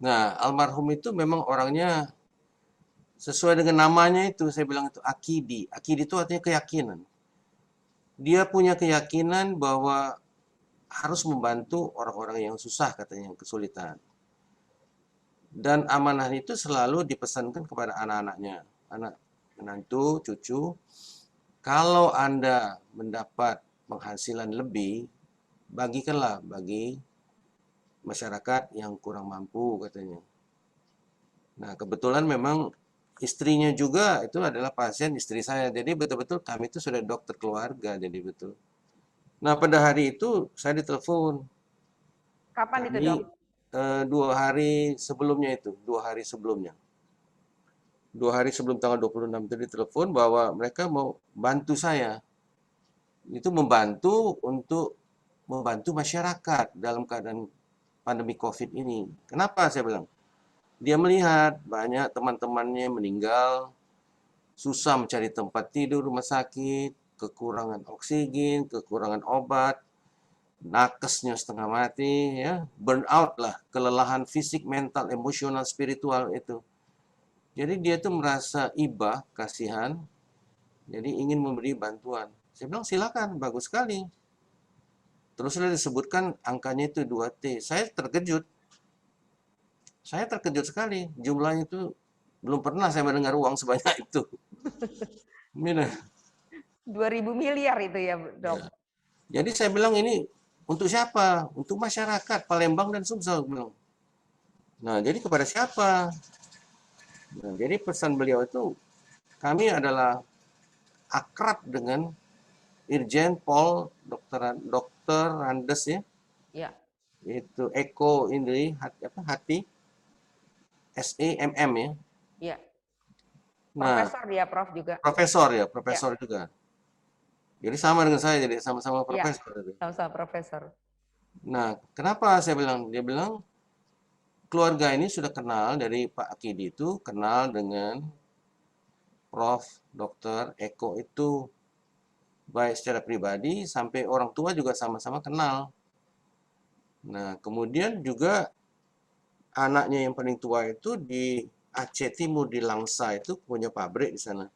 Nah, almarhum itu memang orangnya sesuai dengan namanya itu, saya bilang itu akidi. Akidi itu artinya keyakinan. Dia punya keyakinan bahwa harus membantu orang-orang yang susah, katanya, yang kesulitan. Dan amanah itu selalu dipesankan kepada anak-anaknya, anak menantu, cucu. Kalau Anda mendapat penghasilan lebih, bagikanlah bagi masyarakat yang kurang mampu, katanya. Nah, kebetulan memang istrinya juga itu adalah pasien istri saya. Jadi betul-betul kami itu sudah dokter keluarga, jadi betul. Nah, pada hari itu saya ditelepon. Kapan itu, Kami Dok? 2 hari sebelumnya itu, 2 hari sebelumnya. 2 hari sebelum tanggal 26 itu ditelepon bahwa mereka mau bantu saya. Itu membantu untuk membantu masyarakat dalam keadaan pandemi COVID ini. Kenapa saya bilang? Dia melihat banyak teman-temannya meninggal, susah mencari tempat tidur rumah sakit, kekurangan oksigen, kekurangan obat, nakesnya setengah mati, ya, burn out lah, kelelahan fisik, mental, emosional, spiritual itu. Jadi dia tuh merasa iba, kasihan, jadi ingin memberi bantuan. Saya bilang silakan, bagus sekali. Terus sudah disebutkan angkanya itu 2T. Saya terkejut sekali. Jumlahnya itu belum pernah saya mendengar uang sebanyak itu. Ini 2.000 miliar itu ya, Dok? ya. Jadi saya bilang ini untuk siapa? Untuk masyarakat Palembang dan Sumsel. Nah, jadi kepada siapa? Nah, jadi pesan beliau itu, kami adalah akrab dengan Irjen Pol Dr. Randes, ya, Ya, itu Eko Indri Hati SEMM, ya. ya. Nah, Profesor dia, Prof juga. profesor ya, Ya, profesor juga. Jadi sama dengan saya, jadi sama-sama ya. profesor. Sama-sama profesor. Nah, kenapa saya bilang? Dia bilang keluarga ini sudah kenal dari Pak Akidi itu, kenal dengan Prof. Dr. Eko itu, baik secara pribadi sampai orang tua juga sama-sama kenal. Nah, kemudian juga anaknya yang paling tua itu di Aceh Timur, di Langsa itu punya pabrik di sana.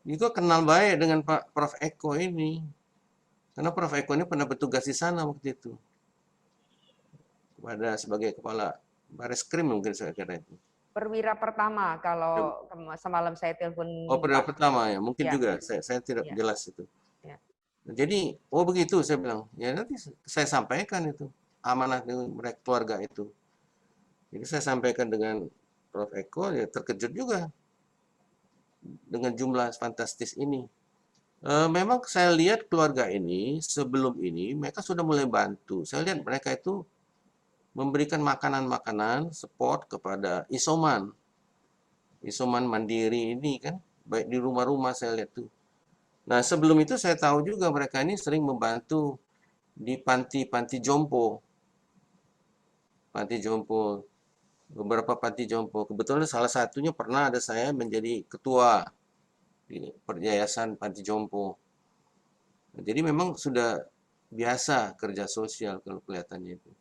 Juga kenal baik dengan Pak Prof. Eko ini. Karena Prof. Eko ini pernah bertugas di sana waktu itu. Kepada sebagai kepala Bareskrim mungkin saya kira itu. Perwira pertama kalau semalam saya telepon Oh, periode Pak. pertama ya, mungkin Ya, juga. Saya tidak ya, jelas itu. ya. Jadi, oh begitu saya bilang. Ya nanti saya sampaikan itu amanah dengan mereka keluarga itu. Jadi saya sampaikan dengan Prof. Eko, ya terkejut juga dengan jumlah fantastis ini. Memang saya lihat keluarga ini sebelum ini mereka sudah mulai bantu. Saya lihat mereka itu memberikan makanan-makanan support kepada isoman. Isoman mandiri ini kan, baik di rumah-rumah saya lihat tuh. Nah, sebelum itu saya tahu juga mereka ini sering membantu di panti-panti jompo. Panti jompo, beberapa panti jompo. Kebetulan salah satunya pernah ada saya menjadi ketua di Peryayasan Panti Jompo. Jadi memang sudah biasa kerja sosial kalau kelihatannya itu.